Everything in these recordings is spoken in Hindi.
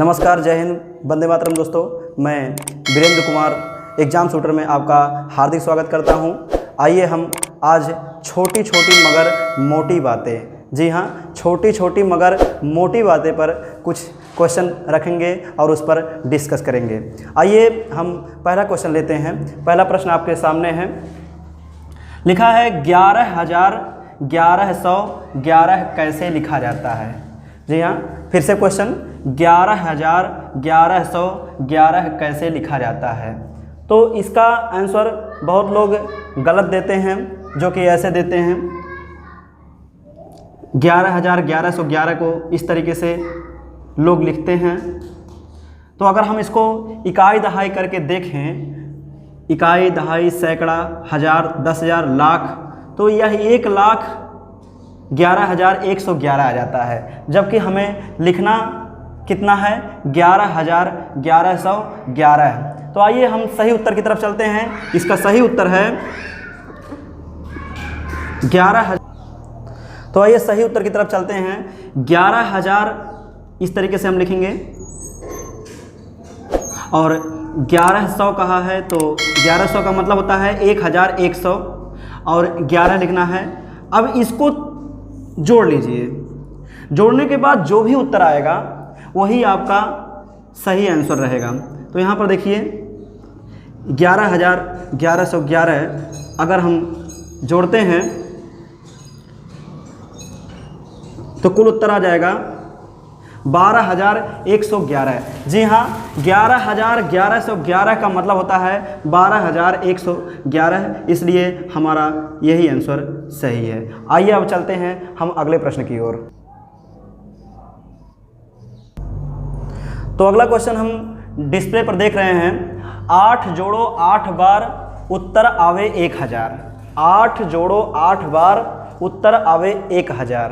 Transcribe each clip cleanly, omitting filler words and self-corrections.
नमस्कार, जय हिंद, वंदे मातरम दोस्तों। मैं वीरेंद्र कुमार एग्ज़ाम शूटर में आपका हार्दिक स्वागत करता हूं। आइए हम आज छोटी छोटी मगर मोटी बातें, जी हाँ, छोटी छोटी मगर मोटी बातें पर कुछ क्वेश्चन रखेंगे और उस पर डिस्कस करेंगे। आइए हम पहला क्वेश्चन लेते हैं। पहला प्रश्न आपके सामने है, लिखा है 11,1111 कैसे लिखा जाता है। जी हाँ, फिर से क्वेश्चन 11,1111 कैसे लिखा जाता है। तो इसका आंसर बहुत लोग गलत देते हैं, जो कि ऐसे देते हैं 11,1111 को इस तरीके से लोग लिखते हैं। तो अगर हम इसको इकाई दहाई करके देखें, इकाई दहाई सैकड़ा हज़ार 10,000 लाख, तो यह 1,11,111 आ जाता है। जबकि हमें लिखना कितना है, 11,1111। तो आइए हम सही उत्तर की तरफ चलते हैं। इसका सही उत्तर है 11,000। तो आइए सही उत्तर की तरफ चलते हैं। 11,000 इस तरीके से हम लिखेंगे और 1100 कहा है, तो 1100 का मतलब होता है 1,100 और 11 लिखना है। अब इसको जोड़ लीजिए, जोड़ने के बाद जो भी उत्तर आएगा वही आपका सही आंसर रहेगा। तो यहाँ पर देखिए 11,1111 अगर हम जोड़ते हैं तो कुल उत्तर आ जाएगा 12,111। जी हाँ, 11,1111 का मतलब होता है 12,111, इसलिए हमारा यही आंसर सही है। आइए अब चलते हैं हम अगले प्रश्न की ओर। तो अगला क्वेश्चन हम डिस्प्ले पर देख रहे हैं, 8 जोड़ो 8 बार उत्तर आवे 1,000। 8 जोड़ो 8 बार उत्तर आवे 1,000।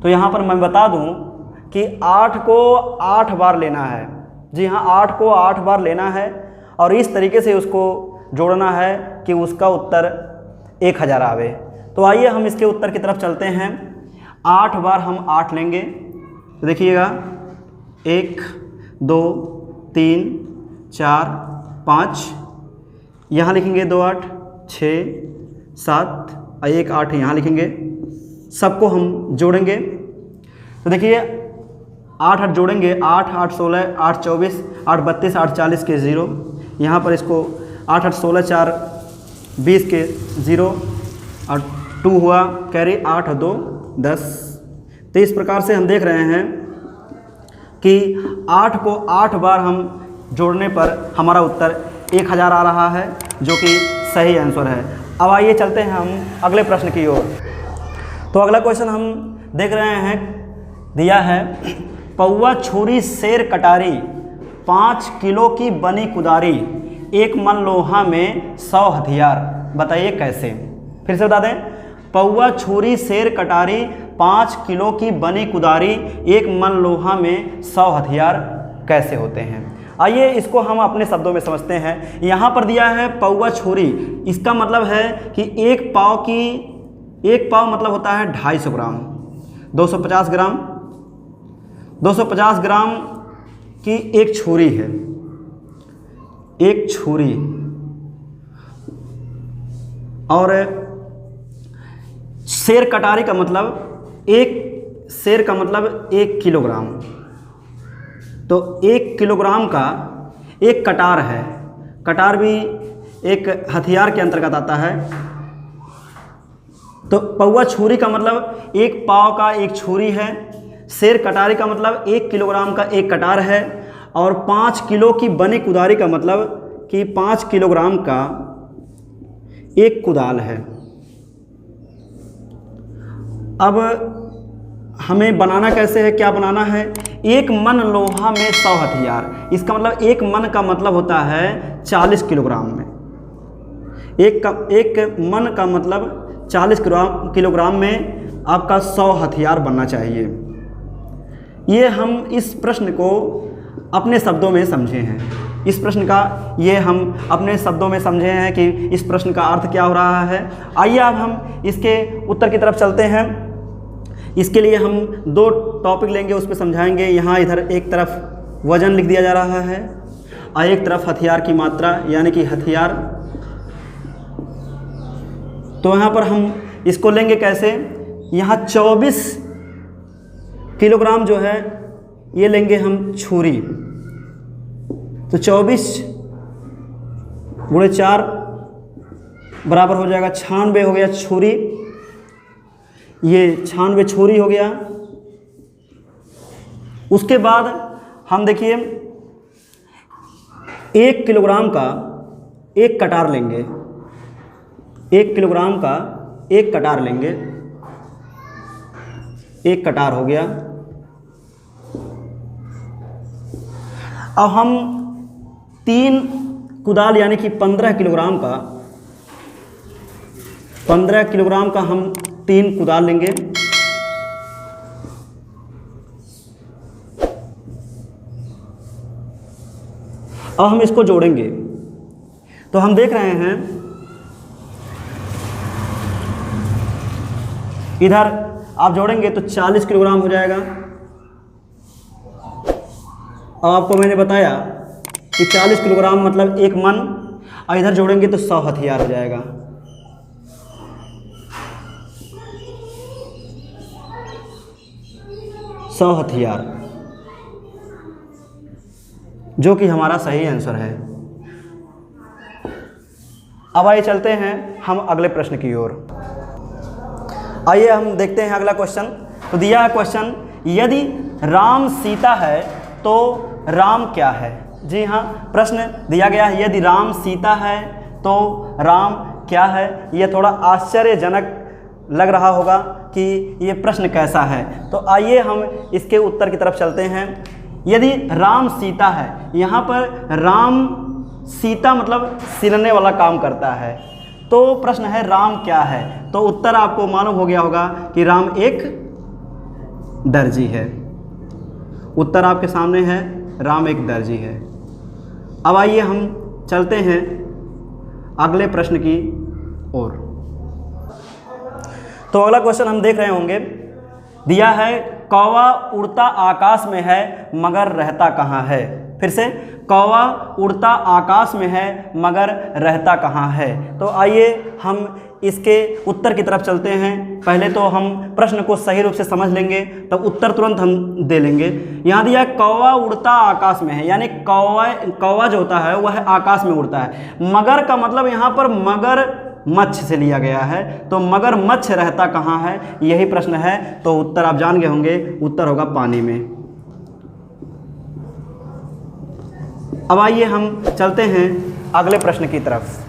तो यहाँ पर मैं बता दूँ कि 8 को 8 बार लेना है। जी हाँ, 8 को 8 बार लेना है और इस तरीके से उसको जोड़ना है कि उसका उत्तर 1,000 आवे। तो आइए हम इसके उत्तर की तरफ चलते हैं। 8 बार हम 8 लेंगे, तो देखिएगा 1 2 3 4 5, यहाँ लिखेंगे 2 8 6 7 और 1 8 यहाँ लिखेंगे। सबको हम जोड़ेंगे, तो देखिए 8 8 जोड़ेंगे, 8 8 16 8 24 8 32 8 40 के 0। यहाँ पर इसको 8 8 16 4 20 के 0 और 2 हुआ कैरी, 8 2 10। तो इस प्रकार से हम देख रहे हैं कि 8 को 8 बार हम जोड़ने पर हमारा उत्तर 1,000 आ रहा है, जो कि सही आंसर है। अब आइए चलते हैं हम अगले प्रश्न की ओर। तो अगला क्वेश्चन हम देख रहे हैं, दिया है पौवा छुरी शेर कटारी 5 किलो की बनी कुदारी, 1 मन लोहा में 100 हथियार। बताइए कैसे। फिर से बता दें, पौवा छुरी शेर कटारी 5 किलो की बनी कुदारी, 1 मन लोहा में 100 हथियार कैसे होते हैं। आइए इसको हम अपने शब्दों में समझते हैं। यहाँ पर दिया है पौवा छुरी, इसका मतलब है कि एक पाव मतलब होता है 250 ग्राम, 250 ग्राम, 250 ग्राम की एक छुरी है, एक छुरी। और शेर कटारी का मतलब, एक शेर का मतलब 1 किलोग्राम। तो 1 किलोग्राम का एक कटार है। कटार भी एक हथियार के अंतर्गत आता है। तो पौवा छुरी का मतलब 1 पाव का एक छुरी है। शेर कटारी का मतलब 1 किलोग्राम का एक कटार है। और 5 किलो की बनी कुदारी का मतलब कि 5 किलोग्राम का एक कुदाल है। अब हमें बनाना कैसे है, क्या बनाना है, 1 मन लोहा में 100 हथियार। इसका मतलब 1 मन का मतलब होता है 40 किलोग्राम में। एक मन का मतलब 40 किलोग्राम में आपका 100 हथियार बनना चाहिए। ये हम इस प्रश्न को अपने शब्दों में समझे हैं। इस प्रश्न का ये हम अपने शब्दों में समझे हैं कि इस प्रश्न का अर्थ क्या हो रहा है। आइए अब हम इसके उत्तर की तरफ चलते हैं। इसके लिए हम 2 टॉपिक लेंगे, उस पर समझाएंगे। यहाँ इधर एक तरफ वजन लिख दिया जा रहा है और एक तरफ हथियार की मात्रा यानी कि हथियार। तो यहाँ पर हम इसको लेंगे कैसे, यहाँ 24 किलोग्राम जो है ये लेंगे हम छुरी। तो 24 गुणे 4 बराबर हो जाएगा 96 हो गया छुरी, ये 96 छुरी हो गया। उसके बाद हम देखिए 1 किलोग्राम का एक कटार लेंगे, 1 किलोग्राम का एक कटार लेंगे, एक कटार हो गया। अब हम 3 कुदाल यानी कि 15 किलोग्राम का 15 किलोग्राम का हम 3 कुदाल लेंगे। अब हम इसको जोड़ेंगे तो हम देख रहे हैं इधर आप जोड़ेंगे तो 40 किलोग्राम हो जाएगा। अब आपको मैंने बताया कि 40 किलोग्राम मतलब 1 मन, और इधर जोड़ेंगे तो 100 हथियार हो जाएगा। सौ हथियार, जो कि हमारा सही आंसर है। अब आइए चलते हैं हम अगले प्रश्न की ओर। आइए हम देखते हैं अगला क्वेश्चन। तो दिया है क्वेश्चन, यदि राम सीता है तो राम क्या है। जी हाँ, प्रश्न दिया गया है यदि राम सीता है तो राम क्या है। यह थोड़ा आश्चर्यजनक लग रहा होगा कि ये प्रश्न कैसा है। तो आइए हम इसके उत्तर की तरफ चलते हैं। यदि राम सीता है, यहाँ पर राम सीता मतलब सिलने वाला काम करता है, तो प्रश्न है राम क्या है। तो उत्तर आपको मालूम हो गया होगा कि राम एक दर्जी है। उत्तर आपके सामने है, राम एक दर्जी है। अब आइए हम चलते हैं अगले प्रश्न की ओर। तो अगला क्वेश्चन हम देख रहे होंगे, दिया है कौवा उड़ता आकाश में है मगर रहता कहाँ है। फिर से, कौवा उड़ता आकाश में है मगर रहता कहाँ है। तो आइए हम इसके उत्तर की तरफ चलते हैं। पहले तो हम प्रश्न को सही रूप से समझ लेंगे, तब उत्तर तुरंत हम दे लेंगे। यहाँ दिया है कौवा उड़ता आकाश में है, यानी कौवा जो होता है वह आकाश में उड़ता है। मगर का मतलब यहाँ पर मगर मच्छ से लिया गया है, तो मगर मच्छ रहता कहाँ है, यही प्रश्न है। तो उत्तर आप जान गए होंगे, उत्तर होगा पानी में। अब आइए हम चलते हैं अगले प्रश्न की तरफ।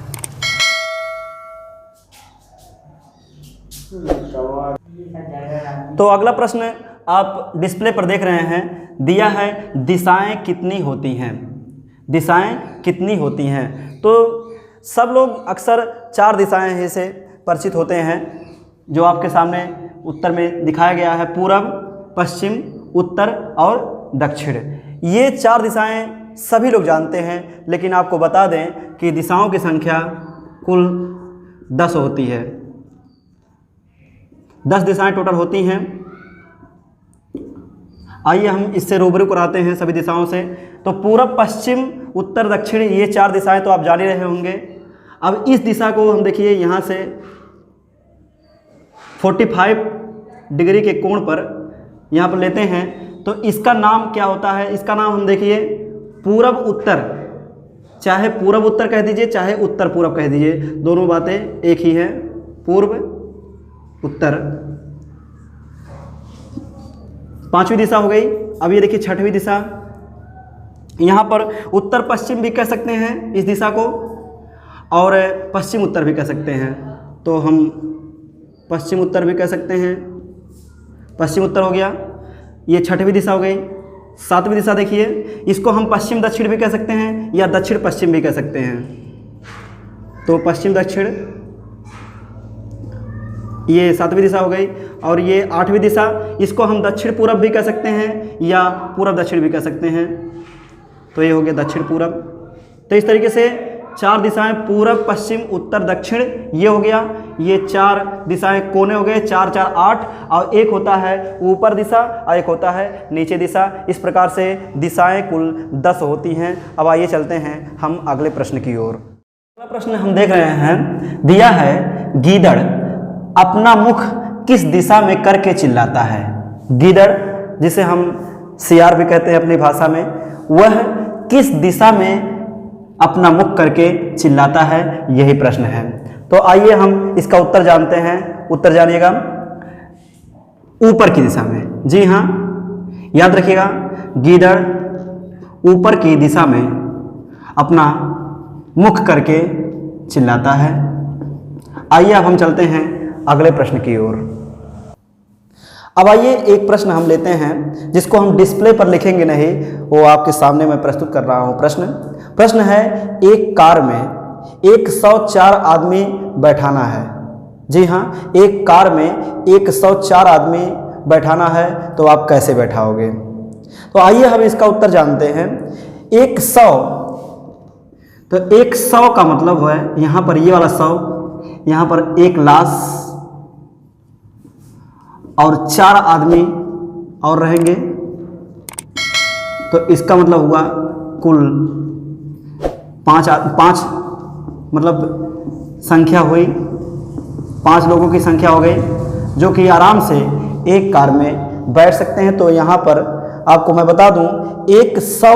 तो अगला प्रश्न आप डिस्प्ले पर देख रहे हैं, दिया है दिशाएं कितनी होती हैं। दिशाएं कितनी होती हैं। तो सब लोग अक्सर 4 दिशाएं ही से परिचित होते हैं, जो आपके सामने उत्तर में दिखाया गया है, पूरब, पश्चिम, उत्तर और दक्षिण। ये 4 दिशाएं सभी लोग जानते हैं, लेकिन आपको बता दें कि दिशाओं की संख्या कुल 10 होती है। 10 दिशाएं टोटल होती हैं। आइए हम इससे रूबरू कराते हैं सभी दिशाओं से। तो पूरब, पश्चिम, उत्तर, दक्षिण, ये 4 दिशाएं तो आप जान ही रहे होंगे। अब इस दिशा को हम देखिए यहाँ से 45 डिग्री के कोण पर यहाँ पर लेते हैं, तो इसका नाम क्या होता है। इसका नाम हम देखिए पूरब उत्तर, चाहे पूरब उत्तर कह दीजिए चाहे उत्तर पूरब कह दीजिए, दोनों बातें एक ही हैं। पूर्व उत्तर 5वीं दिशा हो गई। अब ये देखिए 6वीं दिशा। यहाँ पर उत्तर पश्चिम भी कह सकते हैं इस दिशा को, और पश्चिम उत्तर भी कह सकते हैं। तो हम पश्चिम उत्तर भी कह सकते हैं। पश्चिम उत्तर हो गया, ये 6वीं दिशा हो गई। 7वीं दिशा देखिए, इसको हम पश्चिम दक्षिण भी कह सकते हैं या दक्षिण पश्चिम भी कह सकते हैं। तो पश्चिम दक्षिण, ये 7वीं दिशा हो गई। और ये 8वीं दिशा, इसको हम दक्षिण पूरब भी कह सकते हैं या पूरब दक्षिण भी कह सकते हैं। तो ये हो गया दक्षिण पूरब। तो इस तरीके से 4 दिशाएं पूरब पश्चिम उत्तर दक्षिण, ये हो गया। ये 4 दिशाएं कोने हो गए, 4 4 8, और एक होता है ऊपर दिशा और एक होता है नीचे दिशा। इस प्रकार से दिशाएं कुल 10 होती हैं। अब आइए चलते हैं हम अगले प्रश्न की ओर। अगला प्रश्न हम देख रहे हैं, दिया है गीदड़ अपना मुख किस दिशा में करके चिल्लाता है। गीदड़, जिसे हम सियार भी कहते हैं अपनी भाषा में, वह किस दिशा में अपना मुख करके चिल्लाता है, यही प्रश्न है। तो आइए हम इसका उत्तर जानते हैं। उत्तर जानिएगा, ऊपर की दिशा में। जी हाँ, याद रखिएगा, गीदड़ ऊपर की दिशा में अपना मुख करके चिल्लाता है। आइए अब हम चलते हैं अगले प्रश्न की ओर। अब आइए एक प्रश्न हम लेते हैं, जिसको हम डिस्प्ले पर लिखेंगे नहीं, वो आपके सामने मैं प्रस्तुत कर रहा हूँ। प्रश्न है, एक कार में 104 आदमी बैठाना है। जी हाँ, एक कार में 104 आदमी बैठाना है, तो आप कैसे बैठाओगे? तो आइए हम इसका उत्तर जानते हैं। 100, तो 100 का मतलब है यहाँ पर ये वाला 100, यहाँ पर 1 लाश और 4 आदमी और रहेंगे, तो इसका मतलब हुआ कुल 5 मतलब संख्या हुई, 5 लोगों की संख्या हो गई, जो कि आराम से एक कार में बैठ सकते हैं। तो यहाँ पर आपको मैं बता दूं, 100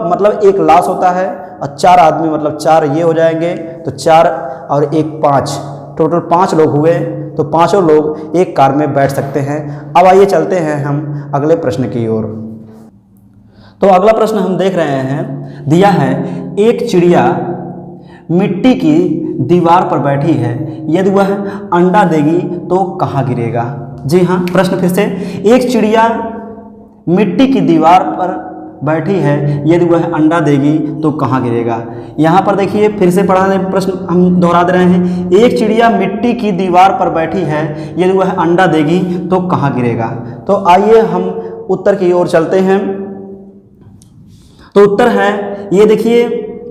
मतलब 1 लाश होता है, और 4 आदमी मतलब 4 ये हो जाएंगे, तो 4 और 1 5, टोटल 5 लोग हुए, तो पांचों लोग एक कार में बैठ सकते हैं। अब आइए चलते हैं हम अगले प्रश्न की ओर। तो अगला प्रश्न हम देख रहे हैं, दिया है एक चिड़िया मिट्टी की दीवार पर बैठी है, यदि वह अंडा देगी तो कहाँ गिरेगा? जी हाँ, प्रश्न फिर से, एक चिड़िया मिट्टी की दीवार पर बैठी है, यदि वह अंडा देगी तो कहाँ गिरेगा? यहाँ पर देखिए, फिर से पढ़ा दें, प्रश्न हम दोहरा दे रहे हैं। एक चिड़िया मिट्टी की दीवार पर बैठी है, यदि वह अंडा देगी तो कहाँ गिरेगा? तो आइए हम उत्तर की ओर चलते हैं। तो उत्तर है, ये देखिए,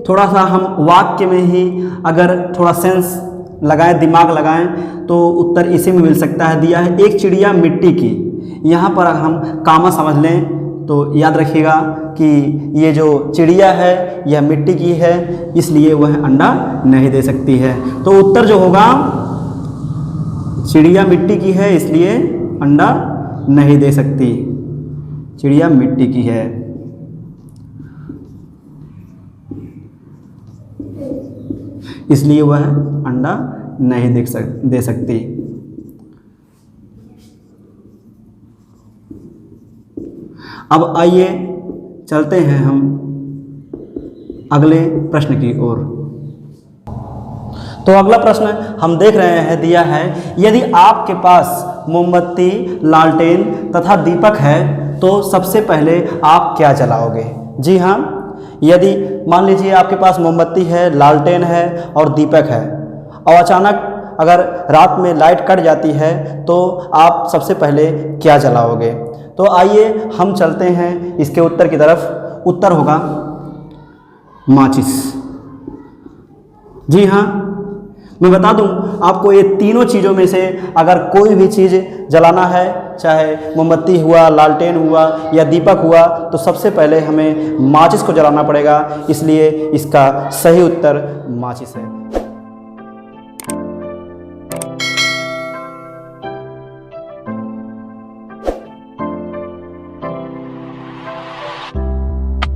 थोड़ा सा हम वाक्य में ही अगर थोड़ा सेंस लगाएं, दिमाग लगाएं, तो उत्तर इसी में मिल सकता है। दिया है एक चिड़िया मिट्टी की, यहाँ पर हम कामा समझ लें तो याद रखिएगा कि ये जो चिड़िया है यह मिट्टी की है, इसलिए वह अंडा नहीं दे सकती है। तो उत्तर जो होगा, चिड़िया मिट्टी की है इसलिए अंडा नहीं दे सकती, चिड़िया मिट्टी की है। इसलिए वह अंडा नहीं दे सकती। अब आइए चलते हैं हम अगले प्रश्न की ओर। तो अगला प्रश्न हम देख रहे हैं, दिया है, यदि आपके पास मोमबत्ती, लालटेन तथा दीपक है तो सबसे पहले आप क्या जलाओगे? जी हाँ, यदि मान लीजिए आपके पास मोमबत्ती है, लालटेन है और दीपक है, और अचानक अगर रात में लाइट कट जाती है, तो आप सबसे पहले क्या जलाओगे? तो आइए हम चलते हैं इसके उत्तर की तरफ। उत्तर होगा माचिस। जी हाँ, मैं बता दूं आपको, ये तीनों चीज़ों में से अगर कोई भी चीज़ जलाना है, चाहे मोमबत्ती हुआ, लालटेन हुआ या दीपक हुआ, तो सबसे पहले हमें माचिस को जलाना पड़ेगा। इसलिए इसका सही उत्तर माचिस है।